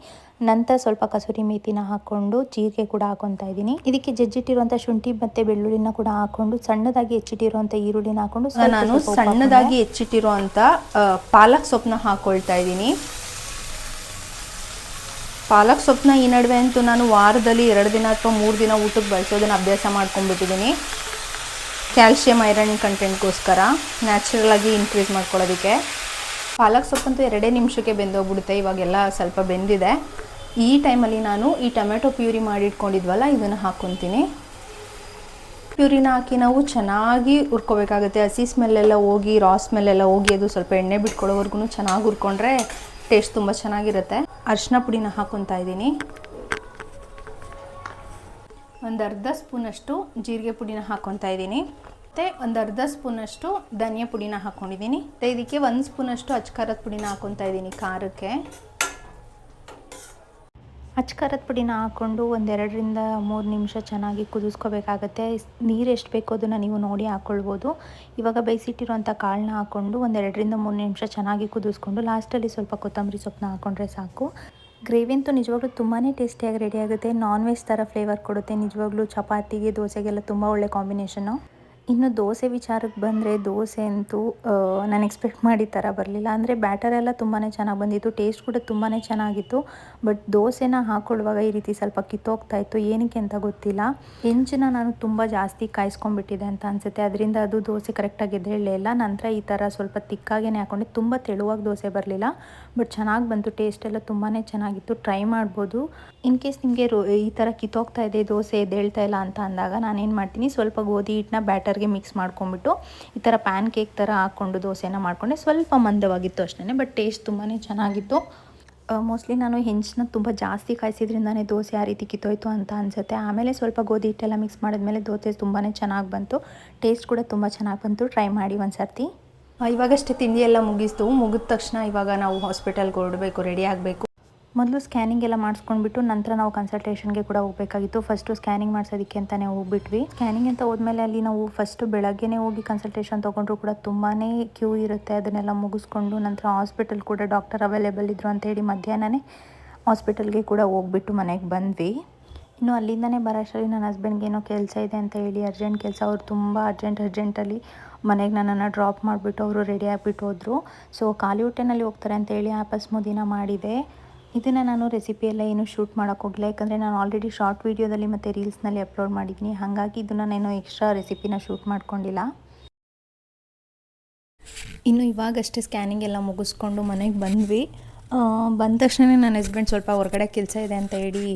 ನಂತರ ಸ್ವಲ್ಪ ಕಸೂರಿ ಮೇಥಿನ ಹಾಕ್ಕೊಂಡು ಜೀರಿಗೆ ಕೂಡ ಹಾಕ್ಕೊತಾ ಇದ್ದೀನಿ. ಇದಕ್ಕೆ ಜಜ್ಜಿಟ್ಟಿರುವಂಥ ಶುಂಠಿ ಮತ್ತು ಬೆಳ್ಳುಳ್ಳಿನ ಕೂಡ ಹಾಕ್ಕೊಂಡು ಸಣ್ಣದಾಗಿ ಹೆಚ್ಚಿಟ್ಟಿರುವಂಥ ಈರುಳ್ಳಿನ ಹಾಕ್ಕೊಂಡು ನಾನು ಸಣ್ಣದಾಗಿ ಹೆಚ್ಚಿಟ್ಟಿರುವಂಥ ಪಾಲಕ್ ಸೊಪ್ಪನ್ನ ಹಾಕ್ಕೊಳ್ತಾ ಇದ್ದೀನಿ. ಪಾಲಕ್ ಸೊಪ್ಪನ್ನ ಈ ನಡುವೆ ಅಂತೂ ನಾನು ವಾರದಲ್ಲಿ 2 ದಿನ ಅಥವಾ 3 ದಿನ ಊಟಕ್ಕೆ ಬಳಸೋದನ್ನು ಅಭ್ಯಾಸ ಮಾಡ್ಕೊಂಡ್ಬಿಟ್ಟಿದ್ದೀನಿ. ಕ್ಯಾಲ್ಶಿಯಂ, ಐರನ್ ಕಂಟೆಂಟ್ಗೋಸ್ಕರ ನ್ಯಾಚುರಲಾಗಿ ಇನ್ಕ್ರೀಸ್ ಮಾಡ್ಕೊಳ್ಳೋದಕ್ಕೆ. ಪಾಲಕ್ ಸೊಪ್ಪಂತೂ 2 ನಿಮಿಷಕ್ಕೆ ಬೆಂದೋಗ್ಬಿಡುತ್ತೆ. ಇವಾಗೆಲ್ಲ ಸ್ವಲ್ಪ ಬೆಂದಿದೆ. ಈ ಟೈಮಲ್ಲಿ ನಾನು ಈ ಟೊಮೆಟೊ ಪ್ಯೂರಿ ಮಾಡಿಟ್ಕೊಂಡಿದ್ವಲ್ಲ ಇದನ್ನು ಹಾಕ್ಕೊತೀನಿ. ಪ್ಯೂರಿನ ಹಾಕಿ ನಾವು ಚೆನ್ನಾಗಿ ಹುರ್ಕೋಬೇಕಾಗುತ್ತೆ. ಹಸಿ ಸ್ಮೆಲ್ಲೆಲ್ಲ ಹೋಗಿ, ರಾ ಸ್ಮೆಲ್ಲೆಲ್ಲ ಹೋಗಿ, ಅದು ಸ್ವಲ್ಪ ಎಣ್ಣೆ ಬಿಟ್ಕೊಳ್ಳೋವರೆಗೂ ಚೆನ್ನಾಗಿ ಹುರ್ಕೊಂಡ್ರೆ ಟೇಸ್ಟ್ ತುಂಬ ಚೆನ್ನಾಗಿರುತ್ತೆ. ಅರಿಶಿನ ಪುಡಿನ ಹಾಕ್ಕೊತಾ ಇದ್ದೀನಿ. ಒಂದು ಅರ್ಧ ಸ್ಪೂನಷ್ಟು ಜೀರಿಗೆ ಪುಡಿನ ಹಾಕ್ಕೊತಾ ಇದ್ದೀನಿ. ಮತ್ತು ಒಂದು ಅರ್ಧ ಸ್ಪೂನಷ್ಟು ಧನಿಯಾ ಪುಡಿನ ಹಾಕ್ಕೊಂಡಿದ್ದೀನಿ. ಮತ್ತು ಇದಕ್ಕೆ 1 ಸ್ಪೂನಷ್ಟು ಅಚ್ಕಾರದ ಪುಡಿನ ಹಾಕ್ಕೊತಾ ಇದ್ದೀನಿ ಖಾರಕ್ಕೆ. ಅಚ್ಕಾರದ ಪುಡಿನ ಹಾಕ್ಕೊಂಡು 2ರಿಂದ 3 ನಿಮಿಷ ಚೆನ್ನಾಗಿ ಕುದಿಸ್ಕೋಬೇಕಾಗತ್ತೆ. ನೀರು ಎಷ್ಟು ಬೇಕೋ ಅದನ್ನು ನೀವು ನೋಡಿ ಹಾಕ್ಕೊಳ್ಬೋದು. ಇವಾಗ ಬೇಯಿಸಿಟ್ಟಿರುವಂಥ ಕಾಳನ್ನ ಹಾಕ್ಕೊಂಡು 2ರಿಂದ 3 ನಿಮಿಷ ಚೆನ್ನಾಗಿ ಕುದಿಸ್ಕೊಂಡು ಲಾಸ್ಟಲ್ಲಿ ಸ್ವಲ್ಪ ಕೊತ್ತಂಬರಿ ಸೊಪ್ಪನ್ನ ಹಾಕ್ಕೊಂಡ್ರೆ ಸಾಕು. ಗ್ರೇವಿ ಅಂತೂ ನಿಜವಾಗ್ಲೂ ತುಂಬಾ ಟೇಸ್ಟಿಯಾಗಿ ರೆಡಿ ಆಗುತ್ತೆ. ನಾನ್ ವೆಜ್ ಥರ ಫ್ಲೇವರ್ ಕೊಡುತ್ತೆ. ನಿಜವಾಗ್ಲೂ ಚಪಾತಿಗೆ, ದೋಸೆಗೆಲ್ಲ ತುಂಬ ಒಳ್ಳೆ ಕಾಂಬಿನೇಷನ್ನು. ಇನ್ನು ದೋಸೆ ವಿಚಾರಕ್ಕೆ ಬಂದರೆ ದೋಸೆ ಅಂತೂ ನಾನು ಎಕ್ಸ್ಪೆಕ್ಟ್ ಮಾಡಿದ ಥರ ಬರಲಿಲ್ಲ. ಅಂದರೆ ಬ್ಯಾಟರ್ ಎಲ್ಲ ತುಂಬಾ ಚೆನ್ನಾಗಿ ಬಂದಿತ್ತು, ಟೇಸ್ಟ್ ಕೂಡ ತುಂಬಾ ಚೆನ್ನಾಗಿತ್ತು. ಬಟ್ ದೋಸೆನ ಹಾಕ್ಕೊಳ್ಳುವಾಗ ಈ ರೀತಿ ಸ್ವಲ್ಪ ಕಿತ್ತೋಗ್ತಾ ಇತ್ತು, ಏನಕ್ಕೆ ಅಂತ ಗೊತ್ತಿಲ್ಲ. ಹೆಂಚನ್ನ ನಾನು ತುಂಬ ಜಾಸ್ತಿ ಕಾಯಿಸ್ಕೊಂಡ್ಬಿಟ್ಟಿದೆ ಅಂತ ಅನಿಸುತ್ತೆ, ಅದರಿಂದ ಅದು ದೋಸೆ ಕರೆಕ್ಟಾಗಿ ಎದ್ದೇಳಲೇ ಇಲ್ಲ. ನಂತರ ಈ ಥರ ಸ್ವಲ್ಪ ತಿಕ್ಕಾಗೇ ಹಾಕ್ಕೊಂಡೆ, ತುಂಬ ತೆಳುವಾಗಿ ದೋಸೆ ಬರಲಿಲ್ಲ, ಬಟ್ ಚೆನ್ನಾಗಿ ಬಂತು. ಟೇಸ್ಟ್ ಎಲ್ಲ ತುಂಬಾ ಚೆನ್ನಾಗಿತ್ತು, ಟ್ರೈ ಮಾಡ್ಬೋದು. ಇನ್ ಕೇಸ್ ನಿಮಗೆ ಈ ಥರ ಕಿತ್ತೋಗ್ತಾ ಇದೆ, ದೋಸೆ ಎದ್ದೇಳ್ತಾ ಇಲ್ಲ ಅಂತ ಅಂದಾಗ ನಾನೇನು ಮಾಡ್ತೀನಿ, ಸ್ವಲ್ಪ ಗೋಧಿ ಹಿಟ್ಟನ್ನ ಬ್ಯಾಟರ್ಗೆ ಮಿಕ್ಸ್ ಮಾಡ್ಕೊಂಡ್ಬಿಟ್ಟು ಈ ಥರ ಪ್ಯಾನ್ ಕೇಕ್ ಥರ ಹಾಕ್ಕೊಂಡು ದೋಸೆನ ಮಾಡಿಕೊಂಡೆ. ಸ್ವಲ್ಪ ಮಂದವಾಗಿತ್ತು ಅಷ್ಟೇ, ಬಟ್ ಟೇಸ್ಟ್ ತುಂಬಾ ಚೆನ್ನಾಗಿತ್ತು. ಮೋಸ್ಟ್ಲಿ ನಾನು ಹೆಂಚನ್ನ ತುಂಬ ಜಾಸ್ತಿ ಕಾಯಿಸಿದ್ರಿಂದನೇ ದೋಸೆ ಆ ರೀತಿ ಕಿತ್ತೋಯ್ತು ಅಂತ ಅನಿಸುತ್ತೆ. ಆಮೇಲೆ ಸ್ವಲ್ಪ ಗೋಧಿ ಹಿಟ್ಟೆಲ್ಲ ಮಿಕ್ಸ್ ಮಾಡಿದ್ಮೇಲೆ ದೋಸೆ ತುಂಬಾ ಚೆನ್ನಾಗಿ ಬಂತು, ಟೇಸ್ಟ್ ಕೂಡ ತುಂಬ ಚೆನ್ನಾಗಿ ಬಂತು. ಟ್ರೈ ಮಾಡಿ ಒಂದು ಸರ್ತಿ. ಇವಾಗಷ್ಟೇ ತಿಂಡಿ ಎಲ್ಲ ಮುಗಿದ ತಕ್ಷಣ ಇವಾಗ ನಾವು ಹಾಸ್ಪಿಟಲ್ಗೆ ಹೊರಡಬೇಕು, ರೆಡಿ ಆಗಬೇಕು. ಮೊದಲು ಸ್ಕ್ಯಾನಿಂಗ್ ಎಲ್ಲ ಮಾಡಿಸ್ಕೊಂಡ್ಬಿಟ್ಟು ನಂತರ ನಾವು ಕನ್ಸಲ್ಟೇಷನ್ಗೆ ಕೂಡ ಹೋಗಬೇಕಾಗಿತ್ತು. ಫಸ್ಟು ಸ್ಕ್ಯಾನಿಂಗ್ ಮಾಡಿಸೋದಕ್ಕೆ ಅಂತಲೇ ಹೋಗ್ಬಿಟ್ವಿ. ಸ್ಕ್ಯಾನಿಂಗ್ ಅಂತ ಹೋದ್ಮೇಲೆ ಅಲ್ಲಿ ನಾವು ಫಸ್ಟು ಬೆಳಗ್ಗೆನೇ ಹೋಗಿ ಕನ್ಸಲ್ಟೇಷನ್ ತೊಗೊಂಡ್ರು ಕೂಡ ತುಂಬಾ ಕ್ಯೂ ಇರುತ್ತೆ. ಅದನ್ನೆಲ್ಲ ಮುಗಿಸ್ಕೊಂಡು ನಂತರ ಹಾಸ್ಪಿಟಲ್ ಕೂಡ ಡಾಕ್ಟರ್ ಅವೈಲೇಬಲ್ ಇದ್ದರು ಅಂತೇಳಿ ಮಧ್ಯಾಹ್ನನೇ ಹಾಸ್ಪಿಟಲ್ಗೆ ಕೂಡ ಹೋಗ್ಬಿಟ್ಟು ಮನೆಗೆ ಬಂದ್ವಿ. ಇನ್ನು ಅಲ್ಲಿಂದನೇ ಬರೋಷ್ಟರಲ್ಲಿ ನನ್ನ ಹಸ್ಬೆಂಡ್ಗೆ ಏನೋ ಕೆಲಸ ಇದೆ ಅಂತ ಹೇಳಿ ಅರ್ಜೆಂಟ್ ಕೆಲಸ, ಅವ್ರು ತುಂಬ ಅರ್ಜೆಂಟಲ್ಲಿ ಮನೆಗೆ ನನ್ನನ್ನು ಡ್ರಾಪ್ ಮಾಡಿಬಿಟ್ಟು ಅವರು ರೆಡಿ ಆಗಿಬಿಟ್ಟು ಹೋದರು. ಸೊ ಖಾಲಿ ಹೊಟ್ಟೆನಲ್ಲಿ ಹೋಗ್ತಾರೆ ಅಂತ ಹೇಳಿ ಆ್ಯಪಲ್ ಸ್ಮೂದಿನ ಮಾಡಿದೆ. ಇದನ್ನು ನಾನು ರೆಸಿಪಿ ಎಲ್ಲ ಏನು ಶೂಟ್ ಮಾಡೋಕ್ಕೆ ಹೋಗಲಿಲ್ಲ, ಯಾಕಂದರೆ ನಾನು ಆಲ್ರೆಡಿ ಶಾರ್ಟ್ ವೀಡಿಯೋದಲ್ಲಿ ಮತ್ತು ರೀಲ್ಸ್ನಲ್ಲಿ ಅಪ್ಲೋಡ್ ಮಾಡಿದ್ದೀನಿ. ಹಾಗಾಗಿ ಇದನ್ನು ನಾನು ಎಕ್ಸ್ಟ್ರಾ ರೆಸಿಪಿನ ಶೂಟ್ ಮಾಡ್ಕೊಂಡಿಲ್ಲ. ಇನ್ನು ಇವಾಗಷ್ಟೇ ಸ್ಕ್ಯಾನಿಂಗ್ ಎಲ್ಲ ಮುಗಿಸ್ಕೊಂಡು ಮನೆಗೆ ಬಂದ್ವಿ. ಬಂದ ತಕ್ಷಣ ನನ್ನ ಹಸ್ಬೆಂಡ್ ಸ್ವಲ್ಪ ಹೊರಗಡೆ ಕೆಲಸ ಇದೆ ಅಂತ ಹೇಳಿ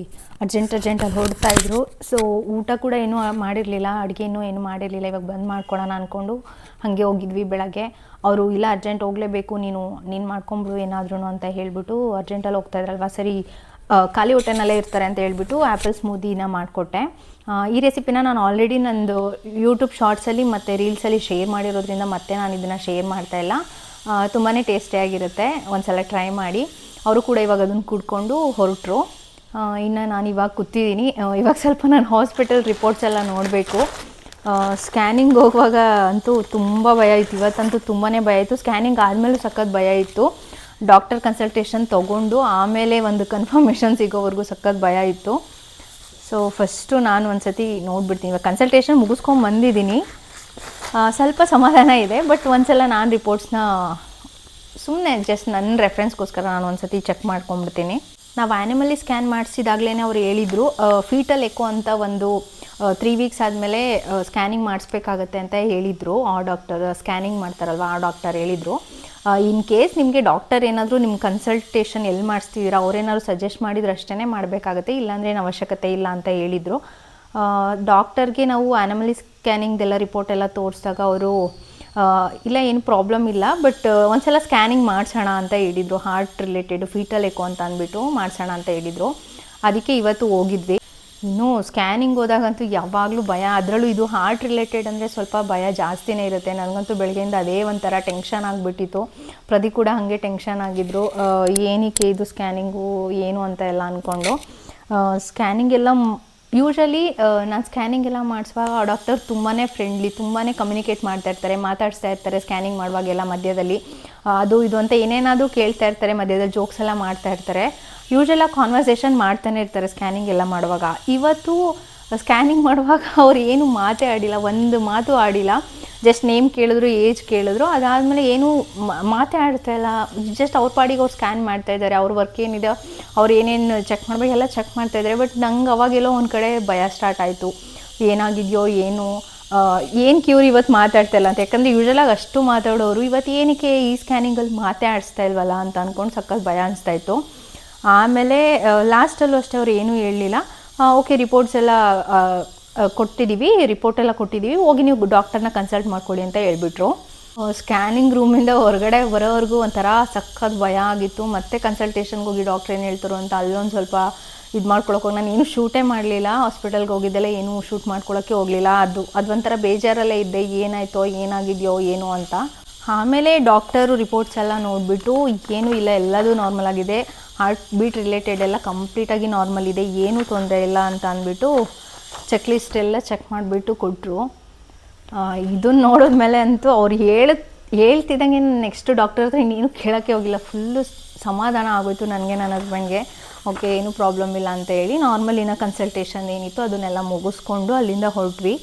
ಅರ್ಜೆಂಟಲ್ಲಿ ಹೊರಡ್ತಾಯಿದ್ರು. ಸೊ ಊಟ ಕೂಡ ಏನೂ ಮಾಡಿರಲಿಲ್ಲ, ಅಡುಗೆನೂ ಏನು ಮಾಡಿರಲಿಲ್ಲ. ಇವಾಗ ಬಂದು ಮಾಡ್ಕೊಳ್ಳೋಣ ಅಂದ್ಕೊಂಡು ಹಾಗೆ ಹೋಗಿದ್ವಿ ಬೆಳಗ್ಗೆ. ಅವರು ಇಲ್ಲ ಅರ್ಜೆಂಟ್ ಹೋಗಲೇಬೇಕು, ನೀನು ಮಾಡ್ಕೊಂಬಿಡು ಏನಾದ್ರೂ ಅಂತ ಹೇಳಿಬಿಟ್ಟು ಅರ್ಜೆಂಟಲ್ಲಿ ಹೋಗ್ತಾಯಿದ್ರಲ್ವ, ಸರಿ ಖಾಲಿ ಹೊಟ್ಟೆನಲ್ಲೇ ಇರ್ತಾರೆ ಅಂತ ಹೇಳ್ಬಿಟ್ಟು ಆ್ಯಪಲ್ ಸ್ಮೂದಿನ ಮಾಡಿಕೊಟ್ಟೆ. ಈ ರೆಸಿಪಿನ ನಾನು ಆಲ್ರೆಡಿ ನಂದು ಯೂಟ್ಯೂಬ್ ಶಾರ್ಟ್ಸಲ್ಲಿ ಮತ್ತು ರೀಲ್ಸಲ್ಲಿ ಶೇರ್ ಮಾಡಿರೋದ್ರಿಂದ ಮತ್ತೆ ನಾನು ಇದನ್ನು ಶೇರ್ ಮಾಡ್ತಾಯಿಲ್ಲ. ತುಂಬಾ ಟೇಸ್ಟಿಯಾಗಿರುತ್ತೆ, ಒಂದ್ಸಲ ಟ್ರೈ ಮಾಡಿ. ಅವರು ಕೂಡ ಇವಾಗ ಅದನ್ನು ಕುಡ್ಕೊಂಡು ಹೊರಟರು. ಇನ್ನು ನಾನು ಇವಾಗ ಕೂತಿದ್ದೀನಿ. ಇವಾಗ ಸ್ವಲ್ಪ ನಾನು ಹಾಸ್ಪಿಟಲ್ ರಿಪೋರ್ಟ್ಸ್ ಎಲ್ಲ ನೋಡಬೇಕು. ಸ್ಕ್ಯಾನಿಂಗ್ ಹೋಗುವಾಗ ಅಂತೂ ತುಂಬ ಭಯ ಇತ್ತು, ಇವತ್ತಂತೂ ತುಂಬಾ ಭಯ ಇತ್ತು. ಸ್ಕ್ಯಾನಿಂಗ್ ಆದಮೇಲೂ ಸಖತ್ ಭಯ ಇತ್ತು. ಡಾಕ್ಟರ್ ಕನ್ಸಲ್ಟೇಷನ್ ತೊಗೊಂಡು ಆಮೇಲೆ ಒಂದು ಕನ್ಫರ್ಮೇಷನ್ ಸಿಗೋವರೆಗೂ ಸಖತ್ ಭಯ ಇತ್ತು. ಸೊ ಫಸ್ಟು ನಾನು ಒಂದು ಸತಿ ನೋಡಿಬಿಡ್ತೀನಿ. ಇವಾಗ ಕನ್ಸಲ್ಟೇಷನ್ ಮುಗಿಸ್ಕೊಂಡು ಬಂದಿದ್ದೀನಿ, ಸ್ವಲ್ಪ ಸಮಾಧಾನ ಇದೆ. ಬಟ್ ಒಂದ್ಸಲ ನಾನು ರಿಪೋರ್ಟ್ಸ್ನ ಸುಮ್ಮನೆ ಜಸ್ಟ್ ನನ್ನ ರೆಫರೆನ್ಸ್ಗೋಸ್ಕರ ನಾನು ಒಂದು ಸತಿ ಚೆಕ್ ಮಾಡ್ಕೊಂಬಿಡ್ತೀನಿ. ನಾವು ಆ್ಯನಿಮಲಿ ಸ್ಕ್ಯಾನ್ ಮಾಡಿಸಿದಾಗಲೇ ಅವ್ರು ಹೇಳಿದರು ಫೀಟಲ್ ಎಕೋ ಅಂತ ಒಂದು 3 ವೀಕ್ಸ್ ಆದಮೇಲೆ ಸ್ಕ್ಯಾನಿಂಗ್ ಮಾಡಿಸ್ಬೇಕಾಗತ್ತೆ ಅಂತ ಹೇಳಿದರು. ಆ ಡಾಕ್ಟರ್ ಸ್ಕ್ಯಾನಿಂಗ್ ಮಾಡ್ತಾರಲ್ವ ಆ ಡಾಕ್ಟರ್ ಹೇಳಿದರು. ಇನ್ ಕೇಸ್ ನಿಮಗೆ ಡಾಕ್ಟರ್ ಏನಾದರೂ ನಿಮ್ಮ ಕನ್ಸಲ್ಟೇಷನ್ ಎಲ್ಲಿ ಮಾಡಿಸ್ತಿದ್ದೀರಾ ಅವರೇನಾದ್ರು ಸಜೆಸ್ಟ್ ಮಾಡಿದ್ರೆ ಅಷ್ಟೇ ಮಾಡಬೇಕಾಗತ್ತೆ, ಇಲ್ಲಾಂದರೆ ಏನು ಅವಶ್ಯಕತೆ ಇಲ್ಲ ಅಂತ ಹೇಳಿದರು. ಡಾಕ್ಟರ್ಗೆ ನಾವು ಆ್ಯನಿಮಲಿ ಸ್ಕ್ಯಾನಿಂಗ್ದೆಲ್ಲ ರಿಪೋರ್ಟ್ ಎಲ್ಲ ತೋರಿಸಿದಾಗ ಅವರು ಇಲ್ಲ ಏನು ಪ್ರಾಬ್ಲಮ್ ಇಲ್ಲ, ಬಟ್ ಒಂದ್ಸಲ ಸ್ಕ್ಯಾನಿಂಗ್ ಮಾಡಿಸೋಣ ಅಂತ ಹೇಳಿದರು. ಹಾರ್ಟ್ ರಿಲೇಟೆಡ್ ಫೀಟಲ್ ಎಕೋ ಅಂತ ಅಂದ್ಬಿಟ್ಟು ಮಾಡಿಸೋಣ ಅಂತ ಹೇಳಿದರು. ಅದಕ್ಕೆ ಇವತ್ತು ಹೋಗಿದ್ವಿ. ಇನ್ನೂ ಸ್ಕ್ಯಾನಿಂಗ್ ಹೋದಾಗಂತೂ ಯಾವಾಗಲೂ ಭಯ, ಅದರಲ್ಲೂ ಇದು ಹಾರ್ಟ್ ರಿಲೇಟೆಡ್ ಅಂದರೆ ಸ್ವಲ್ಪ ಭಯ ಜಾಸ್ತಿನೇ ಇರುತ್ತೆ. ನನಗಂತೂ ಬೆಳಗ್ಗೆಯಿಂದ ಅದೇ ಒಂಥರ ಟೆನ್ಷನ್ ಆಗಿಬಿಟ್ಟಿತ್ತು. ಪ್ರದೀಪ್ ಕೂಡ ಹಾಗೆ ಟೆನ್ಷನ್ ಆಗಿದ್ದರು, ಏನಕ್ಕೆ ಇದು ಸ್ಕ್ಯಾನಿಂಗು ಏನು ಅಂತ ಎಲ್ಲ ಅಂದ್ಕೊಂಡು. ಸ್ಕ್ಯಾನಿಂಗ್ ಎಲ್ಲ ಯೂಶ್ವಲಿ ನಾನು ಸ್ಕ್ಯಾನಿಂಗ್ ಎಲ್ಲ ಮಾಡಿಸುವಾಗ ಆ ಡಾಕ್ಟರ್ ತುಂಬಾ ಫ್ರೆಂಡ್ಲಿ, ತುಂಬಾ ಕಮ್ಯುನಿಕೇಟ್ ಮಾತಾಡ್ತಾರೆ, ಮಾತಾಡಿಸ್ತಾ ಇರ್ತಾರೆ ಸ್ಕ್ಯಾನಿಂಗ್ ಮಾಡುವಾಗೆಲ್ಲ. ಮಧ್ಯದಲ್ಲಿ ಅದು ಇದು ಅಂತ ಏನೇನಾದರೂ ಕೇಳ್ತಾ ಇರ್ತಾರೆ, ಮಧ್ಯದಲ್ಲಿ ಜೋಕ್ಸ್ ಎಲ್ಲ ಮಾಡ್ತಾ ಇರ್ತಾರೆ. ಯೂಶ್ವಲಾಗಿ ಕಾನ್ವರ್ಸೇಷನ್ ಮಾಡ್ತಾನೆ ಇರ್ತಾರೆ ಸ್ಕ್ಯಾನಿಂಗ್ ಎಲ್ಲ ಮಾಡುವಾಗ. ಇವತ್ತು ಸ್ಕ್ಯಾನಿಂಗ್ ಮಾಡುವಾಗ ಅವ್ರು ಏನು ಮಾತೇ ಆಡಿಲ್ಲ, ಒಂದು ಮಾತು ಆಡಿಲ್ಲ. ಜಸ್ಟ್ ನೇಮ್ ಕೇಳಿದ್ರು, ಏಜ್ ಕೇಳಿದ್ರು, ಅದಾದಮೇಲೆ ಏನೂ ಮಾತೇ ಆಡ್ತಾಯಿಲ್ಲ. ಜಸ್ಟ್ ಅವ್ರ ಪಾಡಿಗೆ ಅವ್ರು ಸ್ಕ್ಯಾನ್ ಮಾಡ್ತಾಯಿದ್ದಾರೆ. ಅವ್ರ ವರ್ಕ್ ಏನಿದೆ, ಅವ್ರು ಏನೇನು ಚೆಕ್ ಮಾಡಬೇಕು ಎಲ್ಲ ಚೆಕ್ ಮಾಡ್ತಾಯಿದ್ದಾರೆ. ಬಟ್ ನಂಗೆ ಅವಾಗೆಲ್ಲೋ ಒಂದು ಕಡೆ ಭಯ ಸ್ಟಾರ್ಟ್ ಆಯಿತು, ಏನಾಗಿದೆಯೋ ಏನು ಕ್ಯೂರ್ ಇವತ್ತು ಮಾತಾಡ್ತಾಯಿಲ್ಲ ಅಂತ. ಯಾಕಂದರೆ ಯೂಶ್ವಲಾಗಿ ಅಷ್ಟು ಮಾತಾಡೋರು ಇವತ್ತು ಏನಕ್ಕೆ ಈ ಸ್ಕ್ಯಾನಿಂಗಲ್ಲಿ ಮಾತೇ ಆಡಿಸ್ತಾ ಇಲ್ವಲ್ಲ ಅಂತ ಅಂದ್ಕೊಂಡು ಸಖತ್ ಭಯ ಅನಿಸ್ತಾಯಿತ್ತು. ಆಮೇಲೆ ಲಾಸ್ಟಲ್ಲೂ ಅಷ್ಟೇ ಅವ್ರು ಏನೂ ಹೇಳಲಿಲ್ಲ. ಓಕೆ ರಿಪೋರ್ಟ್ಸ್ ಎಲ್ಲ ರಿಪೋರ್ಟೆಲ್ಲ ಕೊಟ್ಟಿದ್ದೀವಿ, ಹೋಗಿ ನೀವು ಡಾಕ್ಟರ್ನ ಕನ್ಸಲ್ಟ್ ಮಾಡ್ಕೊಳ್ಳಿ ಅಂತ ಹೇಳ್ಬಿಟ್ರು. ಸ್ಕ್ಯಾನಿಂಗ್ ರೂಮಿಂದ ಹೊರಗಡೆ ಬರೋವರೆಗೂ ಒಂಥರ ಸಖತ್ ಭಯ ಆಗಿತ್ತು. ಮತ್ತೆ ಕನ್ಸಲ್ಟೇಷನ್ಗೆ ಹೋಗಿ ಡಾಕ್ಟ್ರ್ ಏನು ಹೇಳ್ತಾರೋ ಅಂತ ಅಲ್ಲೊಂದು ಸ್ವಲ್ಪ ಇದು ಮಾಡ್ಕೊಳಕ್ಕೆ ಹೋಗಿ ನಾನು ಏನೂ ಶೂಟೇ ಮಾಡಲಿಲ್ಲ. ಹಾಸ್ಪಿಟಲ್ಗೆ ಹೋಗಿದ್ದೆಲ್ಲ ಏನೂ ಶೂಟ್ ಮಾಡ್ಕೊಳ್ಳೋಕ್ಕೆ ಹೋಗಲಿಲ್ಲ. ಅದು ಒಂಥರ ಬೇಜಾರಲ್ಲೇ ಇದ್ದೆ, ಏನಾಯಿತೋ ಏನಾಗಿದೆಯೋ ಏನೋ ಅಂತ. ಆಮೇಲೆ ಡಾಕ್ಟರು ರಿಪೋರ್ಟ್ಸ್ ಎಲ್ಲ ನೋಡಿಬಿಟ್ಟು ಏನೂ ಇಲ್ಲ, ಎಲ್ಲದೂ ನಾರ್ಮಲ್ ಆಗಿದೆ, ಹಾರ್ಟ್ ಬೀಟ್ ರಿಲೇಟೆಡ್ ಎಲ್ಲ ಕಂಪ್ಲೀಟಾಗಿ ನಾರ್ಮಲ್ ಇದೆ, ಏನೂ ತೊಂದರೆ ಇಲ್ಲ ಅಂತ ಅಂದ್ಬಿಟ್ಟು ಚೆಕ್ ಲಿಸ್ಟ್ ಎಲ್ಲ ಚೆಕ್ ಮಾಡಿಬಿಟ್ಟು ಕೊಟ್ಟರು. ಇದನ್ನು ನೋಡಿದ್ಮೇಲೆ ಅಂತೂ ಅವ್ರು ಹೇಳ್ತಿದ್ದಂಗೆ ನೆಕ್ಸ್ಟ್ ಡಾಕ್ಟರ್ ಹತ್ರ ಇನ್ನೇನು ಕೇಳೋಕ್ಕೆ ಹೋಗಿಲ್ಲ. ಫುಲ್ಲು ಸಮಾಧಾನ ಆಗೋಯ್ತು ನನಗೆ, ನನ್ನ ಹಸ್ಬೆಂಡ್ಗೆ. ಓಕೆ ಏನು ಪ್ರಾಬ್ಲಮ್ ಇಲ್ಲ ಅಂತ ಹೇಳಿ ನಾರ್ಮಲಿನ ಕನ್ಸಲ್ಟೇಷನ್ ಏನಿತ್ತು ಅದನ್ನೆಲ್ಲ ಮುಗಿಸ್ಕೊಂಡು ಅಲ್ಲಿಂದ ಹೊರಟ್ವಿ.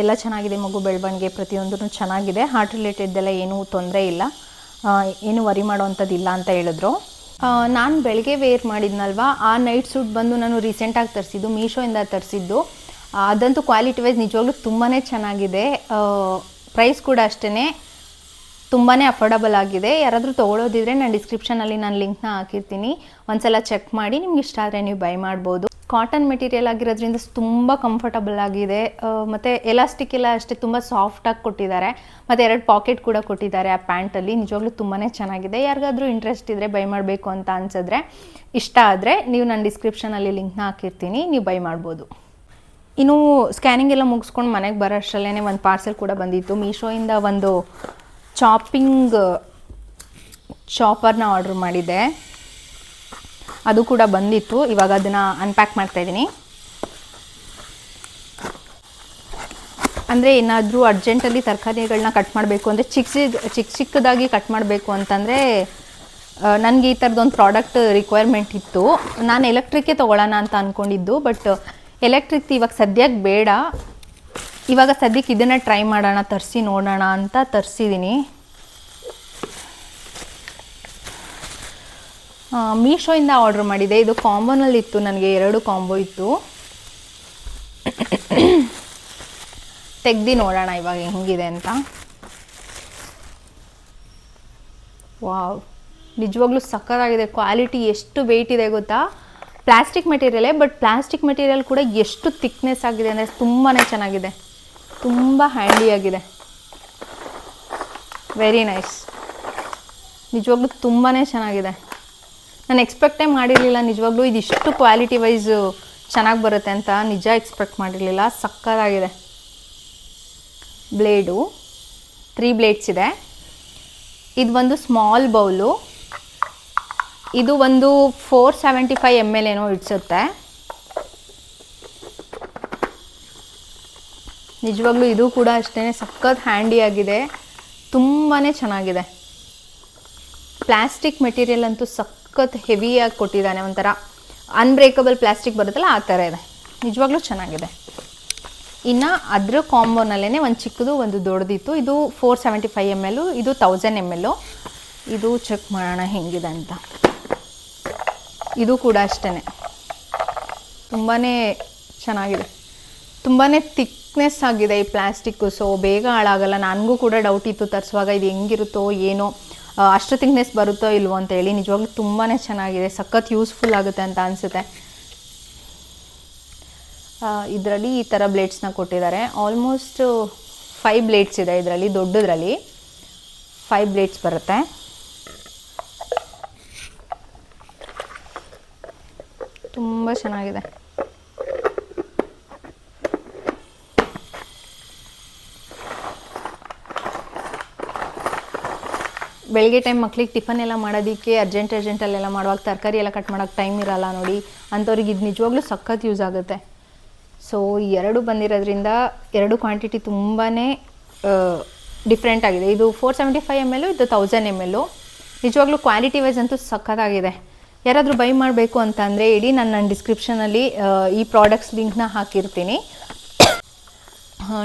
ಎಲ್ಲ ಚೆನ್ನಾಗಿದೆ, ಮಗು ಬೆಳವಣಿಗೆ ಪ್ರತಿಯೊಂದೂ ಚೆನ್ನಾಗಿದೆ, ಹಾರ್ಟ್ ರಿಲೇಟೆಡ್ದೆಲ್ಲ ಏನೂ ತೊಂದರೆ ಇಲ್ಲ, ಏನು ವರಿ ಮಾಡೋವಂಥದ್ದಿಲ್ಲ ಅಂತ ಹೇಳಿದ್ರು. ನಾನು ಬೆಳಗ್ಗೆ ವೇರ್ ಮಾಡಿದ್ನಲ್ವ ಆ ನೈಟ್ ಸೂಟ್ ಬಂದು ನಾನು ರೀಸೆಂಟಾಗಿ ತರಿಸಿದ್ದು, ಮೀಶೋಯಿಂದ ತರಿಸಿದ್ದು. ಅದಂತೂ ಕ್ವಾಲಿಟಿ ವೈಸ್ ನಿಜವಾಗ್ಲೂ ತುಂಬಾ ಚೆನ್ನಾಗಿದೆ, ಪ್ರೈಸ್ ಕೂಡ ಅಷ್ಟೇ ತುಂಬಾ ಅಫೋರ್ಡಬಲ್ ಆಗಿದೆ. ಯಾರಾದರೂ ತೊಗೊಳೋದಿದ್ರೆ ನಾನು ಡಿಸ್ಕ್ರಿಪ್ಷನಲ್ಲಿ ನಾನು ಲಿಂಕ್ನ ಹಾಕಿರ್ತೀನಿ, ಒಂದ್ಸಲ ಚೆಕ್ ಮಾಡಿ ನಿಮ್ಗೆ ಇಷ್ಟ ಆದರೆ ನೀವು ಬೈ ಮಾಡ್ಬೋದು. ಕಾಟನ್ ಮೆಟೀರಿಯಲ್ ಆಗಿರೋದ್ರಿಂದ ತುಂಬ ಕಂಫರ್ಟಬಲ್ ಆಗಿದೆ, ಮತ್ತು ಎಲಾಸ್ಟಿಕ್ ಎಲ್ಲ ಅಷ್ಟೇ ತುಂಬ ಸಾಫ್ಟಾಗಿ ಕೊಟ್ಟಿದ್ದಾರೆ, ಮತ್ತು 2 ಪಾಕೆಟ್ ಕೂಡ ಕೊಟ್ಟಿದ್ದಾರೆ ಆ ಪ್ಯಾಂಟಲ್ಲಿ. ನಿಜವಾಗ್ಲೂ ತುಂಬಾ ಚೆನ್ನಾಗಿದೆ. ಯಾರಿಗಾದ್ರೂ ಇಂಟ್ರೆಸ್ಟ್ ಇದ್ದರೆ ಬೈ ಮಾಡಬೇಕು ಅಂತ ಅನ್ಸಿದ್ರೆ, ಇಷ್ಟ ಆದರೆ ನೀವು ನಾನು ಡಿಸ್ಕ್ರಿಪ್ಷನಲ್ಲಿ ಲಿಂಕ್ನ ಹಾಕಿರ್ತೀನಿ, ನೀವು ಬೈ ಮಾಡ್ಬೋದು. ಇನ್ನು ಸ್ಕ್ಯಾನಿಂಗ್ ಎಲ್ಲ ಮುಗಿಸ್ಕೊಂಡು ಮನೆಗೆ ಬರೋ ಅಷ್ಟರಲ್ಲೇ ಒಂದು ಪಾರ್ಸೆಲ್ ಕೂಡ ಬಂದಿತ್ತು. ಮೀಶೋಯಿಂದ ಒಂದು ಚಾಪರ್ನ ಆರ್ಡ್ರ್ ಮಾಡಿದ್ದೆ, ಅದು ಕೂಡ ಬಂದಿತ್ತು. ಇವಾಗ ಅದನ್ನು ಅನ್ಪ್ಯಾಕ್ ಮಾಡ್ತಾಯಿದ್ದೀನಿ. ಅಂದರೆ ಏನಾದರೂ ಅರ್ಜೆಂಟಲ್ಲಿ ತರಕಾರಿಗಳನ್ನ ಕಟ್ ಮಾಡಬೇಕು ಅಂದರೆ ಚಿಕ್ಕದಾಗಿ ಕಟ್ ಮಾಡಬೇಕು ಅಂತಂದರೆ ನನಗೆ ಈ ಥರದೊಂದು ಪ್ರಾಡಕ್ಟ್ ರಿಕ್ವೈರ್ಮೆಂಟ್ ಇತ್ತು. ನಾನು ಎಲೆಕ್ಟ್ರಿಕ್ಕೇ ತೊಗೊಳ್ಳೋಣ ಅಂತ ಅಂದ್ಕೊಂಡಿದ್ದು, ಬಟ್ ಎಲೆಕ್ಟ್ರಿಕ್ ಇವಾಗ ಸದ್ಯಕ್ಕೆ ಬೇಡ, ಇವಾಗ ಸದ್ಯಕ್ಕೆ ಇದನ್ನು ಟ್ರೈ ಮಾಡೋಣ, ತರಿಸಿ ನೋಡೋಣ ಅಂತ ತರಿಸಿದ್ದೀನಿ. ಮೀಶೋಯಿಂದ ಆರ್ಡ್ರ್ ಮಾಡಿದೆ. ಇದು ಕಾಂಬೋನಲ್ಲಿತ್ತು, ನನಗೆ 2 ಕಾಂಬೋ ಇತ್ತು. ತೆಗ್ದು ನೋಡೋಣ ಇವಾಗ ಹೆಂಗಿದೆ ಅಂತ. ವಾವ್, ನಿಜವಾಗ್ಲೂ ಸಕ್ಕತ್ತಾಗಿದೆ. ಕ್ವಾಲಿಟಿ ಎಷ್ಟು ವೆಯ್ಟ್ ಇದೆ ಗೊತ್ತಾ? ಪ್ಲಾಸ್ಟಿಕ್ ಮೆಟೀರಿಯಲೇ, ಬಟ್ ಪ್ಲಾಸ್ಟಿಕ್ ಮೆಟೀರಿಯಲ್ ಕೂಡ ಎಷ್ಟು ಥಿಕ್ನೆಸ್ ಆಗಿದೆ ಅಂದರೆ ತುಂಬಾ ಚೆನ್ನಾಗಿದೆ, ತುಂಬ ಹ್ಯಾಂಡಿಯಾಗಿದೆ. ವೆರಿ ನೈಸ್, ನಿಜವಾಗ್ಲೂ ತುಂಬಾ ಚೆನ್ನಾಗಿದೆ. ನಾನು ಎಕ್ಸ್ಪೆಕ್ಟೇ ಮಾಡಿರಲಿಲ್ಲ ನಿಜವಾಗ್ಲೂ ಇದಿಷ್ಟು ಕ್ವಾಲಿಟಿ ವೈಸ್ ಚೆನ್ನಾಗಿ ಬರುತ್ತೆ ಅಂತ, ನಿಜ ಎಕ್ಸ್ಪೆಕ್ಟ್ ಮಾಡಿರಲಿಲ್ಲ. ಸಕ್ಕತ್ತಾಗಿದೆ. ಬ್ಲೇಡು 3 ಬ್ಲೇಡ್ಸ್ ಇದೆ. ಇದು ಒಂದು ಸ್ಮಾಲ್ ಬೌಲು, ಇದು ಒಂದು 475 ml ಏನೋ ಇಡ್ಸುತ್ತೆ. ನಿಜವಾಗ್ಲೂ ಇದು ಕೂಡ ಅಷ್ಟೇ ಸಖತ್ ಹ್ಯಾಂಡಿಯಾಗಿದೆ, ತುಂಬಾ ಚೆನ್ನಾಗಿದೆ. ಪ್ಲಾಸ್ಟಿಕ್ ಮೆಟೀರಿಯಲ್ ಅಂತೂ ಸಖತ್ ಹೆವಿಯಾಗಿ ಕೊಟ್ಟಿದ್ದಾನೆ, ಒಂಥರ ಅನ್ಬ್ರೇಕಬಲ್ ಪ್ಲಾಸ್ಟಿಕ್ ಬರುತ್ತಲ್ಲ ಆ ಥರ ಇದೆ. ನಿಜವಾಗ್ಲೂ ಚೆನ್ನಾಗಿದೆ. ಇನ್ನು ಅದ್ರ ಕಾಂಬೋನಲ್ಲೇ ಒಂದು ಚಿಕ್ಕದು ಒಂದು ದೊಡ್ಡದಿತ್ತು. ಇದು 475 ml, ಇದು 1000 ml. ಇದು ಚೆಕ್ ಮಾಡೋಣ ಹೆಂಗಿದೆ ಅಂತ. ಇದು ಕೂಡ ಅಷ್ಟೇ ತುಂಬಾ ಚೆನ್ನಾಗಿದೆ, ತುಂಬಾ ಥಿಕ್ನೆಸ್ ಆಗಿದೆ ಈ ಪ್ಲಾಸ್ಟಿಕ್ಕು, ಸೊ ಬೇಗ ಹಾಳಾಗಲ್ಲ. ನನಗೂ ಕೂಡ ಡೌಟ್ ಇತ್ತು ತರಿಸುವಾಗ ಇದು ಹೆಂಗಿರುತ್ತೋ ಏನೋ, ಅಷ್ಟು ಥಿಕ್ನೆಸ್ ಬರುತ್ತೋ ಇಲ್ವೋ ಅಂತೇಳಿ. ನಿಜವಾಗ್ಲೂ ತುಂಬಾ ಚೆನ್ನಾಗಿದೆ, ಸಖತ್ ಯೂಸ್ಫುಲ್ ಆಗುತ್ತೆ ಅಂತ ಅನಿಸುತ್ತೆ. ಇದರಲ್ಲಿ ಈ ಥರ ಬ್ಲೇಡ್ಸ್ನ ಕೊಟ್ಟಿದ್ದಾರೆ. ಆಲ್ಮೋಸ್ಟ್ 5 ಬ್ಲೇಡ್ಸ್ ಇದೆ ಇದರಲ್ಲಿ, ದೊಡ್ಡದ್ರಲ್ಲಿ 5 ಬ್ಲೇಡ್ಸ್ ಬರುತ್ತೆ. ತುಂಬ ಚೆನ್ನಾಗಿದೆ. ಬೆಳಗ್ಗೆ ಟೈಮ್ ಮಕ್ಳಿಗೆ ಟಿಫನ್ ಎಲ್ಲ ಮಾಡೋದಕ್ಕೆ ಅರ್ಜೆಂಟಲ್ಲೆಲ್ಲ ಮಾಡುವಾಗ ತರಕಾರಿ ಎಲ್ಲ ಕಟ್ ಮಾಡೋಕ್ಕೆ ಟೈಮ್ ಇರಲ್ಲ ನೋಡಿ, ಅಂಥವ್ರಿಗೆ ಇದು ನಿಜವಾಗ್ಲೂ ಸಖತ್ ಯೂಸ್ ಆಗುತ್ತೆ. ಸೊ 2 ಬಂದಿರೋದ್ರಿಂದ 2 ಕ್ವಾಂಟಿಟಿ ತುಂಬಾ ಡಿಫ್ರೆಂಟ್ ಆಗಿದೆ. ಇದು 475 ml, ಇದು 1000 ml. ನಿಜವಾಗ್ಲೂ ಕ್ವಾಲಿಟಿ ವೈಸ್ ಅಂತೂ ಸಖತ್ತಾಗಿದೆ. ಯಾರಾದರೂ ಬೈ ಮಾಡಬೇಕು ಅಂತ ಅಂದರೆ ಇಡೀ ನನ್ನ ಡಿಸ್ಕ್ರಿಪ್ಷನಲ್ಲಿ ಈ ಪ್ರಾಡಕ್ಟ್ಸ್ ಲಿಂಕ್ನ ಹಾಕಿರ್ತೀನಿ.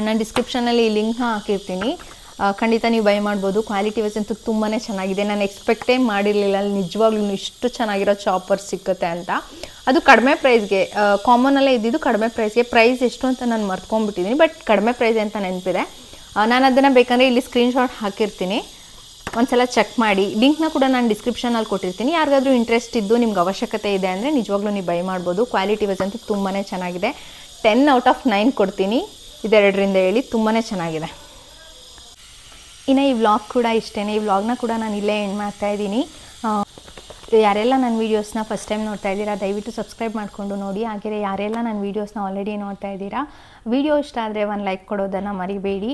ನಾನು ಡಿಸ್ಕ್ರಿಪ್ಷನಲ್ಲಿ ಈ ಲಿಂಕ್ನ ಹಾಕಿರ್ತೀನಿ, ಖಂಡಿತ ನೀವು ಬೈ ಮಾಡ್ಬೋದು. ಕ್ವಾಲಿಟಿ ವೈಸ್ ಅಂತೂ ತುಂಬಾ ಚೆನ್ನಾಗಿದೆ. ನಾನು ಎಕ್ಸ್ಪೆಕ್ಟೇ ಮಾಡಿರಲಿಲ್ಲ ನಿಜವಾಗ್ಲೂ ಇಷ್ಟು ಚೆನ್ನಾಗಿರೋ ಚಾಪರ್ ಸಿಕ್ಕುತ್ತೆ ಅಂತ. ಅದು ಕಡಿಮೆ ಪ್ರೈಸ್ಗೆ, ಕಾಮನಲ್ಲೇ ಇದ್ದಿದ್ದು ಕಡಿಮೆ ಪ್ರೈಸ್ಗೆ. ಪ್ರೈಸ್ ಎಷ್ಟು ಅಂತ ನಾನು ಮರ್ತ್ಕೊಂಡ್ಬಿಟ್ಟಿದ್ದೀನಿ, ಬಟ್ ಕಡಿಮೆ ಪ್ರೈಸ್ ಅಂತ ನೆನಪಿದೆ. ನಾನು ಅದನ್ನು ಬೇಕಂದರೆ ಇಲ್ಲಿ ಸ್ಕ್ರೀನ್ಶಾಟ್ ಹಾಕಿರ್ತೀನಿ, ಒಂದ್ಸಲ ಚೆಕ್ ಮಾಡಿ. ಲಿಂಕ್ನ ಕೂಡ ನಾನು ಡಿಸ್ಕ್ರಿಪ್ಷನಲ್ಲಿ ಕೊಟ್ಟಿರ್ತೀನಿ. ಯಾರಿಗಾದ್ರೂ ಇಂಟ್ರೆಸ್ಟ್ ಇದ್ದು ನಿಮ್ಗೆ ಅವಶ್ಯಕತೆ ಇದೆ ಅಂದರೆ ನಿಜವಾಗ್ಲೂ ನೀವು ಬೈ ಮಾಡ್ಬೋದು. ಕ್ವಾಲಿಟಿ ವೈಸ್ ಅಂತೂ ತುಂಬಾ ಚೆನ್ನಾಗಿದೆ. 10 out of 9 ಕೊಡ್ತೀನಿ ಇದೆರಡರಿಂದ ಹೇಳಿ, ತುಂಬಾ ಚೆನ್ನಾಗಿದೆ. ಇನ್ನು ಈ ವ್ಲಾಗ್ ಕೂಡ ಇಷ್ಟೇ. ಈ ವ್ಲಾಗ್ನ ಕೂಡ ನಾನು ಇಲ್ಲೇ ಎಂಡ್ ಮಾಡ್ತಾಯಿದ್ದೀನಿ. ಯಾರೆಲ್ಲ ನನ್ನ ವೀಡಿಯೋಸ್ನ ಫಸ್ಟ್ ಟೈಮ್ ನೋಡ್ತಾ ಇದ್ದೀರಾ ದಯವಿಟ್ಟು ಸಬ್ಸ್ಕ್ರೈಬ್ ಮಾಡಿಕೊಂಡು ನೋಡಿ. ಹಾಗೆ ಯಾರೆಲ್ಲ ನನ್ನ ವೀಡಿಯೋಸ್ನ ಆಲ್ರೆಡಿ ನೋಡ್ತಾ ಇದ್ದೀರಾ, ವಿಡಿಯೋ ಇಷ್ಟ ಆದರೆ ಒಂದು ಲೈಕ್ ಕೊಡೋದನ್ನು ಮರಿಬೇಡಿ.